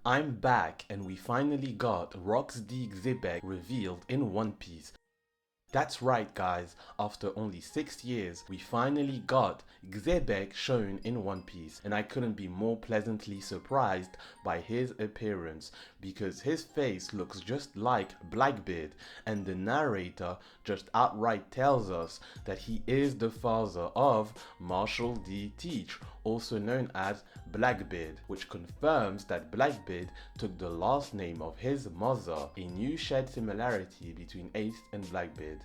I'm back and we finally got Rocks D. Xebec revealed in One Piece. That's right guys, after only 6 years, we finally got Xebec shown in One Piece, and I couldn't be more pleasantly surprised by his appearance because his face looks just like Blackbeard, and the narrator just outright tells us that he is the father of Marshall D. Teach, also known as Blackbeard, which confirms that Blackbeard took the last name of his mother, a new shared similarity between Ace and Blackbeard.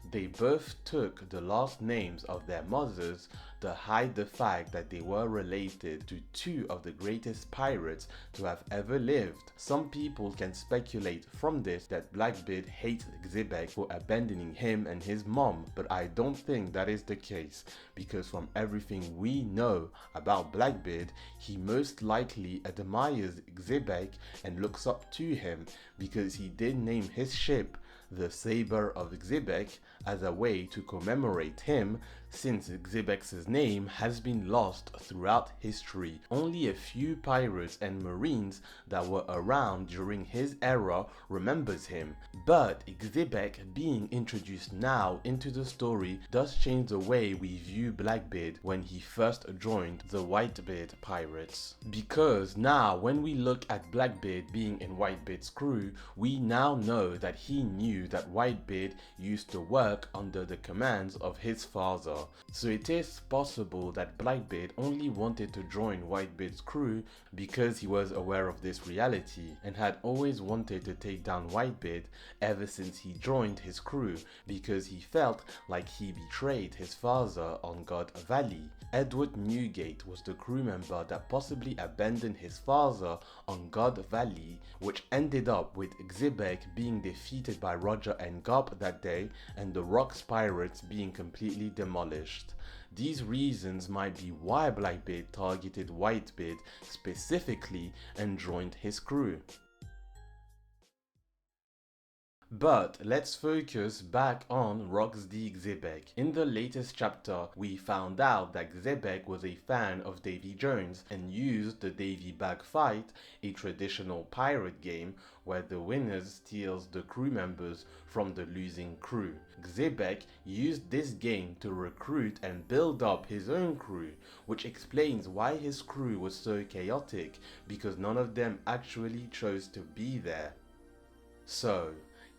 They both took the last names of their mothers to hide the fact that they were related to two of the greatest pirates to have ever lived. Some people can speculate from this that Blackbeard hates Xebec for abandoning him and his mom, but I don't think that is the case, because from everything we know about Blackbeard, he most likely admires Xebec and looks up to him because he did name his ship the Saber of Xebec as a way to commemorate him, since Xebec's name has been lost throughout history. Only a few pirates and marines that were around during his era remembers him, but Xebec being introduced now into the story does change the way we view Blackbeard when he first joined the Whitebeard pirates. Because now when we look at Blackbeard being in Whitebeard's crew, we now know that he knew that Whitebeard used to work under the commands of his father. So it is possible that Blackbeard only wanted to join Whitebeard's crew because he was aware of this reality and had always wanted to take down Whitebeard ever since he joined his crew, because he felt like he betrayed his father on God Valley. Edward Newgate was the crew member that possibly abandoned his father on God Valley, which ended up with Xebec being defeated by Roger and Garp that day and the Rocks pirates being completely demolished. These reasons might be why Blackbeard targeted Whitebeard specifically and joined his crew. But let's focus back on Rocks D. Xebec. In the latest chapter, we found out that Xebec was a fan of Davy Jones and used the Davy Bag Fight, a traditional pirate game where the winner steals the crew members from the losing crew. Xebec used this game to recruit and build up his own crew, which explains why his crew was so chaotic, because none of them actually chose to be there. So,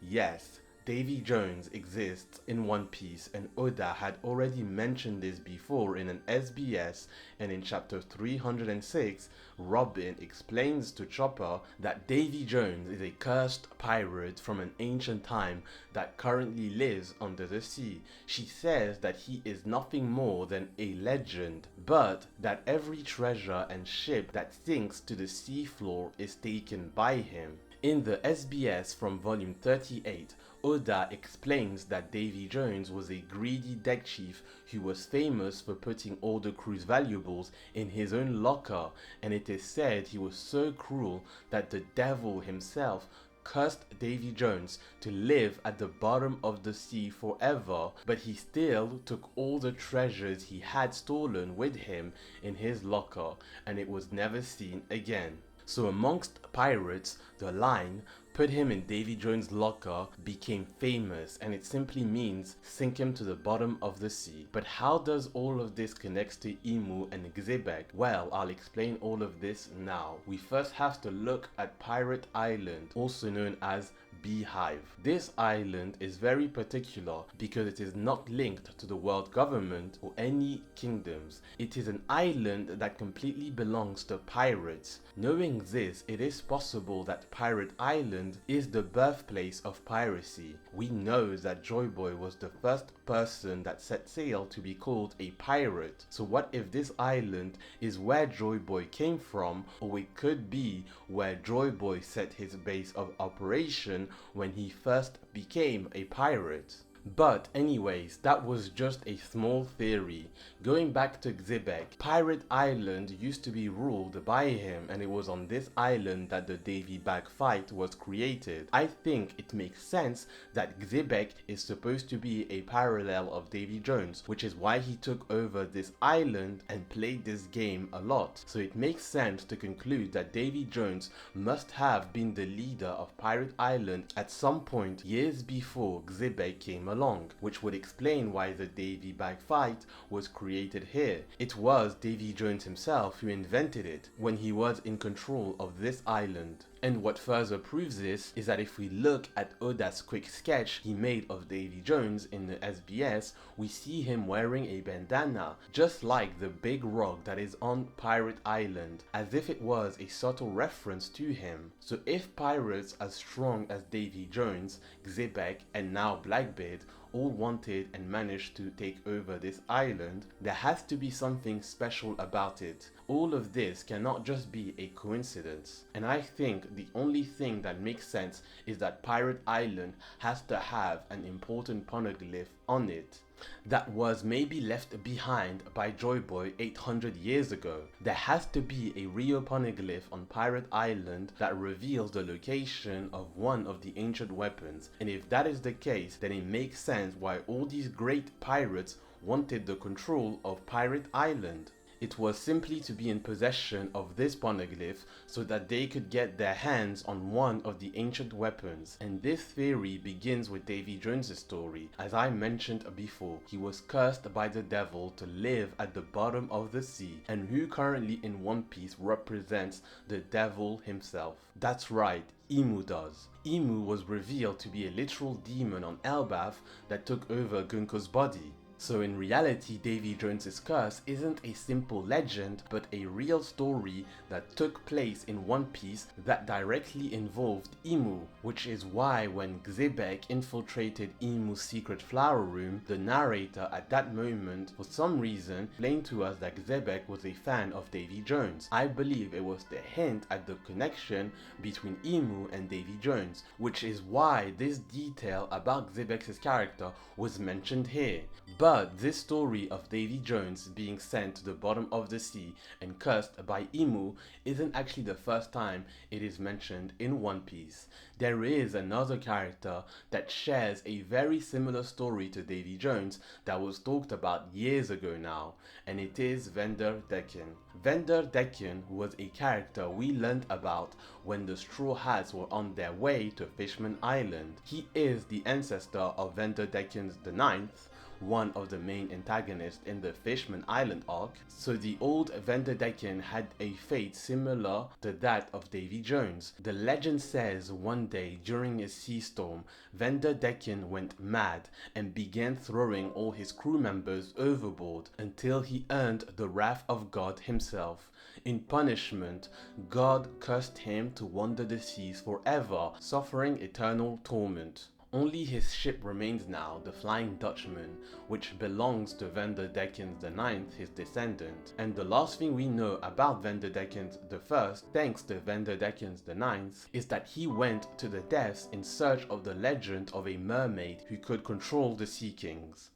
yes, Davy Jones exists in One Piece, and Oda had already mentioned this before in an SBS, and in chapter 306, Robin explains to Chopper that Davy Jones is a cursed pirate from an ancient time that currently lives under the sea. She says that he is nothing more than a legend, but that every treasure and ship that sinks to the seafloor is taken by him. In the SBS from volume 38, Oda explains that Davy Jones was a greedy deck chief who was famous for putting all the crew's valuables in his own locker, and it is said he was so cruel that the devil himself cursed Davy Jones to live at the bottom of the sea forever, but he still took all the treasures he had stolen with him in his locker, and it was never seen again. So amongst pirates, the line "put him in Davy Jones' locker" became famous, and it simply means sink him to the bottom of the sea. But how does all of this connect to Imu and Xebec? Well, I'll explain all of this now. We first have to look at Pirate Island, also known as Beehive. This island is very particular because it is not linked to the world government or any kingdoms. It is an island that completely belongs to pirates. Knowing this, it is possible that Pirate Island is the birthplace of piracy. We know that Joy Boy was the first person that set sail to be called a pirate. So what if this island is where Joy Boy came from, or it could be where Joy Boy set his base of operation when he first became a pirate? But anyways, that was just a small theory. Going back to Xebec, Pirate Island used to be ruled by him, and it was on this island that the Davy Bag fight was created. I think it makes sense that Xebec is supposed to be a parallel of Davy Jones, which is why he took over this island and played this game a lot. So it makes sense to conclude that Davy Jones must have been the leader of Pirate Island at some point years before Xebec came along, which would explain why the Davy Bag fight was created here. It was Davy Jones himself who invented it when he was in control of this island. And what further proves this is that if we look at Oda's quick sketch he made of Davy Jones in the SBS, we see him wearing a bandana, just like the big rock that is on Pirate Island, as if it was a subtle reference to him. So if pirates as strong as Davy Jones, Xebec, and now Blackbeard all wanted and managed to take over this island, there has to be something special about it. All of this cannot just be a coincidence. And I think the only thing that makes sense is that Pirate Island has to have an important poneglyph on it that was maybe left behind by Joy Boy 800 years ago. There has to be a real poneglyph on Pirate Island that reveals the location of one of the ancient weapons, and if that is the case, then it makes sense why all these great pirates wanted the control of Pirate Island. It was simply to be in possession of this poneglyph so that they could get their hands on one of the ancient weapons. And this theory begins with Davy Jones' story. As I mentioned before, he was cursed by the devil to live at the bottom of the sea, and who currently in One Piece represents the devil himself. That's right, Imu does. Imu was revealed to be a literal demon on Elbaf that took over Gunko's body. So in reality, Davy Jones' curse isn't a simple legend, but a real story that took place in One Piece that directly involved Imu, which is why when Xebec infiltrated Imu's secret flower room, the narrator at that moment, for some reason, explained to us that Xebec was a fan of Davy Jones. I believe it was the hint at the connection between Imu and Davy Jones, which is why this detail about Xebec's character was mentioned here. But this story of Davy Jones being sent to the bottom of the sea and cursed by Imu isn't actually the first time it is mentioned in One Piece. There is another character that shares a very similar story to Davy Jones that was talked about years ago now, and it is Vanderdecken. Vanderdecken was a character we learned about when the Straw Hats were on their way to Fishman Island. He is the ancestor of Vanderdecken the Ninth, one of the main antagonists in the Fishman Island arc, so the old Vanderdecken had a fate similar to that of Davy Jones. The legend says one day during a sea storm, Vanderdecken went mad and began throwing all his crew members overboard until he earned the wrath of God himself. In punishment, God cursed him to wander the seas forever, suffering eternal torment. Only his ship remains now, the Flying Dutchman, which belongs to Vanderdecken the Ninth, his descendant. And the last thing we know about Vanderdecken the First, thanks to Vanderdecken the Ninth, is that he went to the depths in search of the legend of a mermaid who could control the Sea Kings.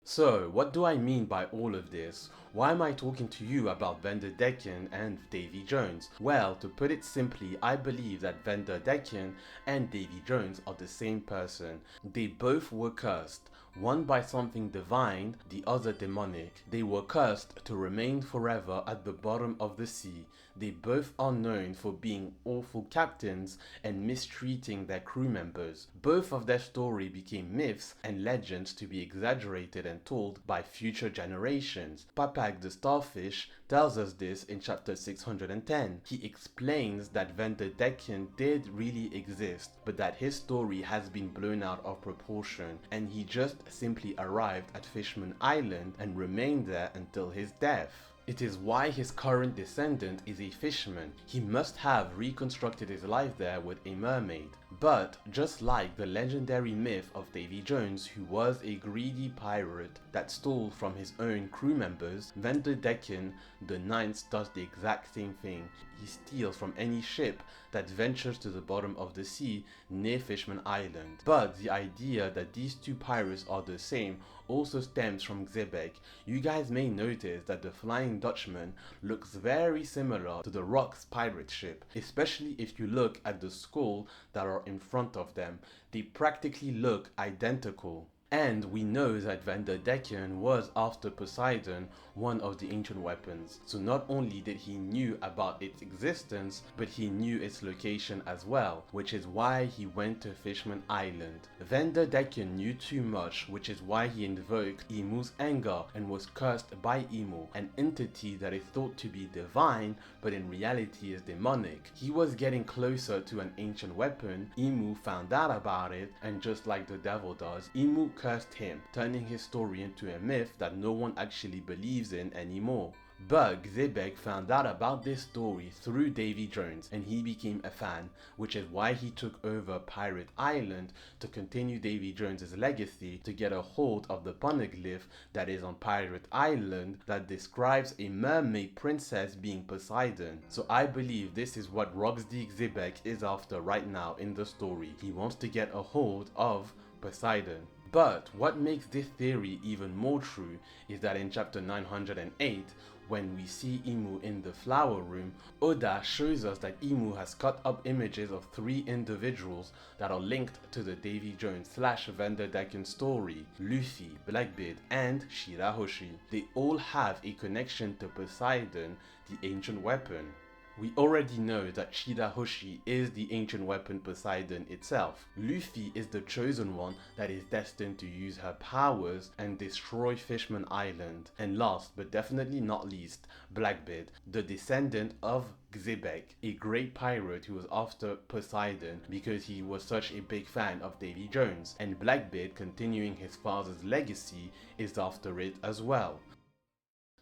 So, what do I mean by all of this? Why am I talking to you about Vanderdecken and Davy Jones? Well, to put it simply, I believe that Vanderdecken and Davy Jones are the same person. They both were cursed, one by something divine, the other demonic. They were cursed to remain forever at the bottom of the sea. They both are known for being awful captains and mistreating their crew members. Both of their story became myths and legends to be exaggerated and told by future generations. Papag the Starfish tells us this in chapter 610. He explains that Vanderdecken did really exist, but that his story has been blown out of proportion, and he just simply arrived at Fishman Island and remained there until his death. It is why his current descendant is a fisherman. He must have reconstructed his life there with a mermaid. But just like the legendary myth of Davy Jones, who was a greedy pirate that stole from his own crew members, Vanderdecken the Ninth does the exact same thing. He steals from any ship that ventures to the bottom of the sea near Fishman Island. But the idea that these two pirates are the same also stems from Xebec. You guys may notice that the Flying Dutchman looks very similar to the Rock's pirate ship, especially if you look at the skull that are in front of them. They practically look identical. And we know that Vanderdecken was, after Poseidon, one of the ancient weapons. So not only did he knew about its existence, but he knew its location as well, which is why he went to Fishman Island. Vanderdecken knew too much, which is why he invoked Imu's anger and was cursed by Imu, an entity that is thought to be divine, but in reality is demonic. He was getting closer to an ancient weapon. Imu found out about it, and just like the devil does, Imu cursed him, turning his story into a myth that no one actually believes in anymore. But Xebec found out about this story through Davy Jones, and he became a fan, which is why he took over Pirate Island to continue Davy Jones's legacy, to get a hold of the poneglyph that is on Pirate Island that describes a mermaid princess being Poseidon. So I believe this is what Roxdy Xebec is after right now in the story. He wants to get a hold of Poseidon. But what makes this theory even more true is that in chapter 908, when we see Imu in the flower room, Oda shows us that Imu has cut up images of 3 individuals that are linked to the Davy Jones / Vanderdecken story: Luffy, Blackbeard, and Shirahoshi. They all have a connection to Poseidon, the ancient weapon. We already know that Shirahoshi is the ancient weapon Poseidon itself. Luffy is the chosen one that is destined to use her powers and destroy Fishman Island. And last but definitely not least, Blackbeard, the descendant of Xebec, a great pirate who was after Poseidon because he was such a big fan of Davy Jones. And Blackbeard, continuing his father's legacy, is after it as well.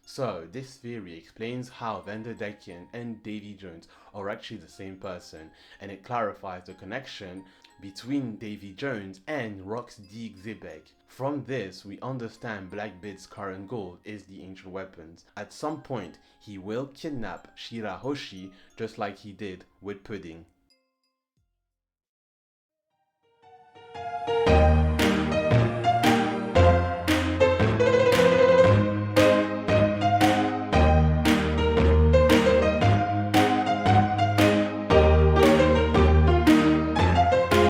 So, this theory explains how Vanderdecken and Davy Jones are actually the same person, and it clarifies the connection between Davy Jones and Roxdy Xebec. From this, we understand Blackbeard's current goal is the ancient weapons. At some point, he will kidnap Shirahoshi just like he did with Pudding.